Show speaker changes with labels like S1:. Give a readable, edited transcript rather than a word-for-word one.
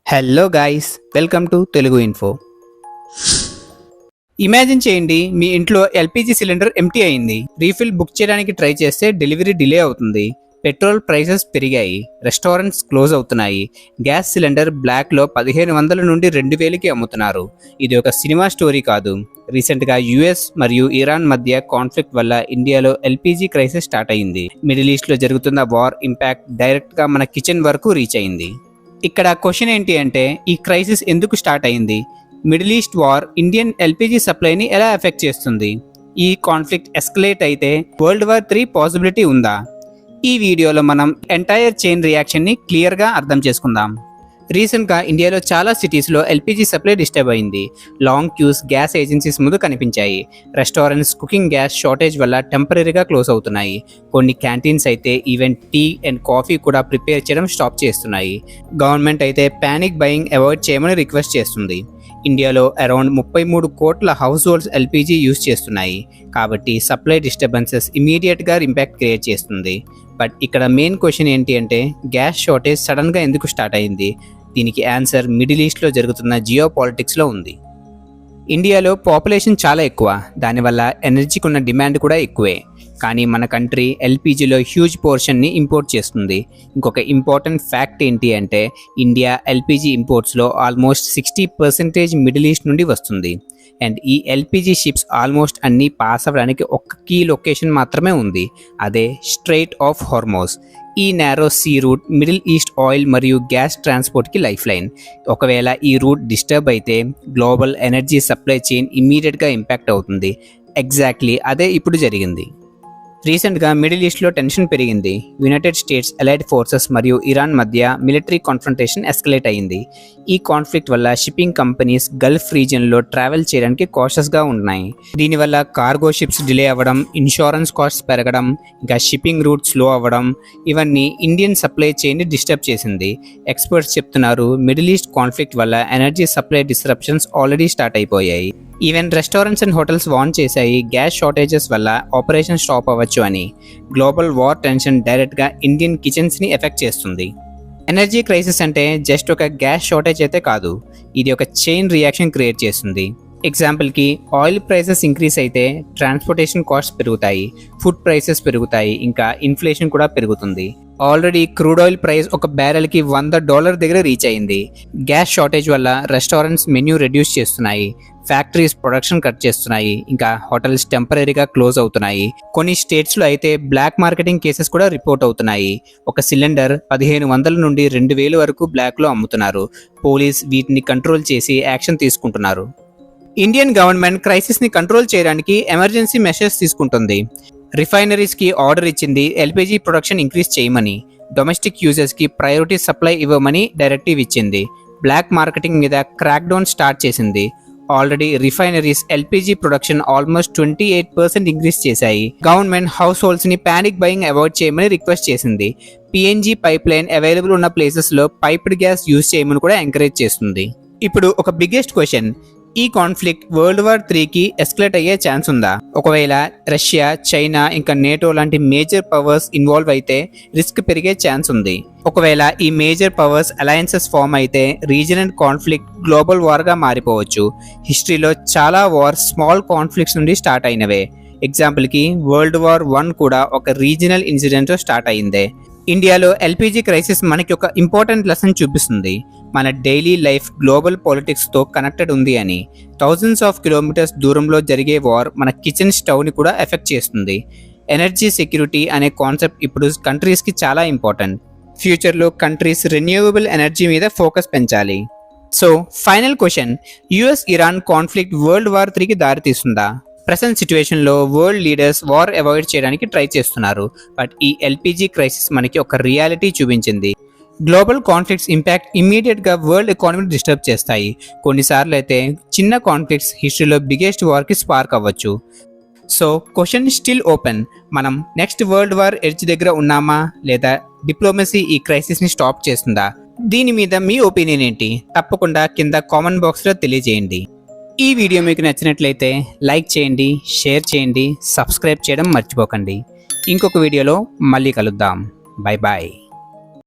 S1: Hello guys, welcome to Telugu info. Imagine చేయండి, మీ ఇంట్లో LPG cylinder empty అయింది. రీఫిల్ బుక్ చేయడానికి ట్రై చేస్తే డెలివరీ డిలే అవుతుంది. పెట్రోల్ ప్రైసెస్ పెరిగాయి, రెస్టారెంట్స్ క్లోజ్ అవుతున్నాయి, గ్యాస్ సిలిండర్ బ్లాక్లో 1500 నుండి 2000కి అమ్ముతున్నారు. ఇది ఒక సినిమా స్టోరీ కాదు. రీసెంట్గా యుఎస్ మరియు ఇరాన్ మధ్య కాన్ఫ్లిక్ట్ వల్ల ఇండియాలో ఎల్పిజి క్రైసిస్ స్టార్ట్ అయింది. మిడిల్ ఈస్ట్లో జరుగుతున్న వార్ ఇంపాక్ట్ డైరెక్ట్గా మన కిచెన్ వరకు రీచ్ అయింది. ఇక్కడ క్వశ్చన్ ఏంటి అంటే, ఈ క్రైసిస్ ఎందుకు స్టార్ట్ అయింది? Middle east war Indian LPG సప్లైని ఎలా ఎఫెక్ట్ చేస్తుంది? ఈ కాన్ఫ్లిక్ట్ ఎస్కలేట్ అయితే వరల్డ్ వార్ 3 పాసిబిలిటీ ఉందా? ఈ వీడియోలో మనం ఎంటైర్ చైన్ రియాక్షన్ని క్లియర్గా అర్థం చేసుకుందాం. రీసెంట్గా ఇండియాలో చాలా సిటీస్లో ఎల్పిజి సప్లై డిస్టర్బ్ అయింది. లాంగ్ క్యూస్ గ్యాస్ ఏజెన్సీస్ ముందు కనిపించాయి. రెస్టారెంట్స్ కుకింగ్ గ్యాస్ షార్టేజ్ వల్ల టెంపరీగా క్లోజ్ అవుతున్నాయి. కొన్ని క్యాంటీన్స్ అయితే ఈవెన్ టీ అండ్ కాఫీ కూడా ప్రిపేర్ చేయడం స్టాప్ చేస్తున్నాయి. గవర్నమెంట్ అయితే ప్యానిక్ బయింగ్ అవాయిడ్ చేయమని రిక్వెస్ట్ చేస్తుంది. ఇండియాలో అరౌండ్ 33 కోట్ల హౌస్ హోల్డ్స్ ఎల్పిజి యూజ్ చేస్తున్నాయి. కాబట్టి సప్లై డిస్టర్బెన్సెస్ ఇమీడియట్గా ఇంపాక్ట్ క్రియేట్ చేస్తుంది. బట్ ఇక్కడ మెయిన్ క్వశ్చన్ ఏంటి అంటే, గ్యాస్ షార్టేజ్ సడన్గా ఎందుకు స్టార్ట్ అయింది? దీనికి ఆన్సర్ మిడిల్ ఈస్ట్లో జరుగుతున్న జియో పాలిటిక్స్లో ఉంది. ఇండియాలో పాపులేషన్ చాలా ఎక్కువ, దానివల్ల ఎనర్జీకి ఉన్న డిమాండ్ కూడా ఎక్కువే. కానీ మన కంట్రీ ఎల్పిజిలో హ్యూజ్ పోర్షన్ని ఇంపోర్ట్ చేస్తుంది. ఇంకొక ఇంపార్టెంట్ ఫ్యాక్ట్ ఏంటి అంటే, ఇండియా ఎల్పిజి ఇంపోర్ట్స్లో ఆల్మోస్ట్ 60% మిడిల్ ఈస్ట్ నుండి వస్తుంది. అండ్ ఈ ఎల్పిజి షిప్స్ ఆల్మోస్ట్ అన్నీ పాస్ అవ్వడానికి ఒక కీ లొకేషన్ మాత్రమే ఉంది, అదే స్ట్రెయిట్ ఆఫ్ హార్మోజ్. ఈ narrow sea route middle east oil మరియు గ్యాస్ ట్రాన్స్పోర్ట్కి లైఫ్ లైన్. ఒకవేళ ఈ రూట్ డిస్టర్బ్ అయితే గ్లోబల్ ఎనర్జీ సప్లై చైన్ ఇమీడియట్గా ఇంపాక్ట్ అవుతుంది. ఎగ్జాక్ట్లీ అదే ఇప్పుడు జరిగింది. రీసెంట్గా మిడిల్ ఈస్ట్లో టెన్షన్ పెరిగింది. యునైటెడ్ స్టేట్స్ అలైడ్ ఫోర్సెస్ మరియు ఇరాన్ మధ్య మిలిటరీ కాన్ఫ్రంటేషన్ ఎస్కలేట్ అయింది. ఈ కాన్ఫ్లిక్ట్ వల్ల షిప్పింగ్ కంపెనీస్ గల్ఫ్ రీజియన్లో ట్రావెల్ చేయడానికి కాషస్గా ఉన్నాయి. దీనివల్ల కార్గో షిప్స్ డిలే అవ్వడం, ఇన్సూరెన్స్ కాస్ట్స్ పెరగడం, ఇంకా షిప్పింగ్ రూట్ స్లో అవ్వడం, ఇవన్నీ ఇండియన్ సప్లై చైన్ని డిస్టర్బ్ చేసింది. ఎక్స్పర్ట్స్ చెప్తున్నారు, మిడిల్ ఈస్ట్ కాన్ఫ్లిక్ట్ వల్ల energy supply disruptions already start అయిపోయాయి. Even restaurants and hotels warn చేశాయి, గ్యాస్ షార్టేజెస్ వల్ల ఆపరేషన్ స్టాప్ అవ్వచ్చు అని. గ్లోబల్ వార్ టెన్షన్ డైరెక్ట్గా ఇండియన్ కిచెన్స్ని ఎఫెక్ట్ చేస్తుంది. ఎనర్జీ క్రైసిస్ అంటే జస్ట్ ఒక గ్యాస్ షార్టేజ్ అయితే కాదు, ఇది ఒక చైన్ రియాక్షన్ క్రియేట్ చేస్తుంది. ఎగ్జాంపుల్కి, ఆయిల్ ప్రైసెస్ ఇంక్రీస్ అయితే ట్రాన్స్పోర్టేషన్ కాస్ట్ పెరుగుతాయి, ఫుడ్ ప్రైసెస్ పెరుగుతాయి, ఇంకా ఇన్ఫ్లేషన్ కూడా పెరుగుతుంది. ఆల్రెడీ క్రూడ్ ఆయిల్ ప్రైస్ ఒక బ్యారెల్కి $100 దగ్గర రీచ్ అయింది. గ్యాస్ షార్టేజ్ వల్ల రెస్టారెంట్స్ మెన్యూ రెడ్యూస్ చేస్తున్నాయి, ఫ్యాక్టరీస్ ప్రొడక్షన్ కట్ చేస్తున్నాయి, ఇంకా హోటల్స్ టెంపరీగా క్లోజ్ అవుతున్నాయి. కొన్ని స్టేట్స్లో అయితే బ్లాక్ మార్కెటింగ్ కేసెస్ కూడా రిపోర్ట్ అవుతున్నాయి. ఒక సిలిండర్ 1500 నుండి 2000 వరకు బ్లాక్లో అమ్ముతున్నారు. పోలీస్ వీటిని కంట్రోల్ చేసి యాక్షన్ తీసుకుంటున్నారు. ఇండియన్ గవర్నమెంట్ క్రైసిస్ని కంట్రోల్ చేయడానికి ఎమర్జెన్సీ మెషర్స్ తీసుకుంటుంది. రిఫైనరీస్కి ఆర్డర్ ఇచ్చింది ఎల్పిజి ప్రొడక్షన్ ఇంక్రీజ్ చేయమని. డొమెస్టిక్ యూజర్స్కి ప్రయారిటీ సప్లై ఇవ్వమని డైరెక్టివ్ ఇచ్చింది. బ్లాక్ మార్కెటింగ్ మీద క్రాక్ డౌన్ స్టార్ట్ చేసింది. Already refineries LPG production almost 28% increase చేశాయి. గవర్నమెంట్ హౌస్ హోల్డ్స్ని ప్యానిక్ బయింగ్ అవాయిడ్ చేయమని రిక్వెస్ట్ చేసింది. పిఎన్జి పైప్ లైన్ అవైలబుల్ ఉన్న ప్లేసెస్లో పైప్డ్ గ్యాస్ యూజ్ చేయమని కూడా ఎంకరేజ్ చేస్తుంది. ఇప్పుడు ఒక బిగ్గెస్ట్ క్వశ్చన్, ఈ కాన్ఫ్లిక్ట్ వరల్డ్ వార్ 3కి ఎస్కలేట్ అయ్యే ఛాన్స్ ఉందా? ఒకవేళ రష్యా, చైనా, ఇంకా నేటో లాంటి మేజర్ పవర్స్ ఇన్వాల్వ్ అయితే రిస్క్ పెరిగే ఛాన్స్ ఉంది. ఒకవేళ ఈ మేజర్ పవర్స్ అలయన్సెస్ ఫామ్ అయితే రీజనల్ కాన్ఫ్లిక్ట్ గ్లోబల్ వార్గా మారిపోవచ్చు. హిస్టరీలో చాలా వార్స్ స్మాల్ కాన్ఫ్లిక్ట్స్ నుండి స్టార్ట్ అయినవే. ఎగ్జాంపుల్కి వరల్డ్ వార్ 1 కూడా ఒక రీజనల్ ఇన్సిడెంట్తో స్టార్ట్ అయిందే. ఇండియాలో ఎల్పిజి క్రైసిస్ మనకి ఒక ఇంపార్టెంట్ లెసన్ చూపిస్తుంది. మన డైలీ లైఫ్ గ్లోబల్ పాలిటిక్స్తో కనెక్టెడ్ ఉంది అని. థౌజండ్స్ ఆఫ్ కిలోమీటర్స్ దూరంలో జరిగే వార్ మన కిచెన్ స్టవ్ని కూడా ఎఫెక్ట్ చేస్తుంది. ఎనర్జీ సెక్యూరిటీ అనే కాన్సెప్ట్ ఇప్పుడు కంట్రీస్కి చాలా ఇంపార్టెంట్. ఫ్యూచర్లో కంట్రీస్ రెన్యూవబుల్ ఎనర్జీ మీద ఫోకస్ పెంచాలి. So final question, US Iran conflict world war 3కి దారితీస్తుందా? ప్రెసెంట్ సిచ్యువేషన్లో వరల్డ్ లీడర్స్ వార్ అవాయిడ్ చేయడానికి ట్రై చేస్తున్నారు. బట్ ఈ ఎల్పిజి క్రైసిస్ మనకి ఒక రియాలిటీ చూపించింది. గ్లోబల్ కాన్ఫ్లిక్ట్స్ ఇంపాక్ట్ ఇమ్మీడియట్గా వరల్డ్ ఎకానమీని డిస్టర్బ్ చేస్తాయి. కొన్నిసార్లు అయితే చిన్న కాన్ఫ్లిక్ట్స్ హిస్టరీలో బిగ్గెస్ట్ వార్కి స్పార్క్ అవ్వచ్చు. సో క్వశ్చన్ స్టిల్ ఓపెన్, మనం నెక్స్ట్ వరల్డ్ వార్ ఎడ్జ్ దగ్గర ఉన్నామా, లేదా డిప్లొమసీ ఈ క్రైసిస్ని స్టాప్ చేస్తుందా? దీని మీద మీ ఒపీనియన్ ఏంటి? తప్పకుండా కింద కామెంట్ బాక్స్లో తెలియజేయండి. ఈ వీడియో మీకు నచ్చినట్లయితే లైక్ చేయండి, షేర్ చేయండి, సబ్స్క్రైబ్ చేయడం మర్చిపోకండి. ఇంకొక వీడియోలో మళ్ళీ కలుద్దాం. Bye bye.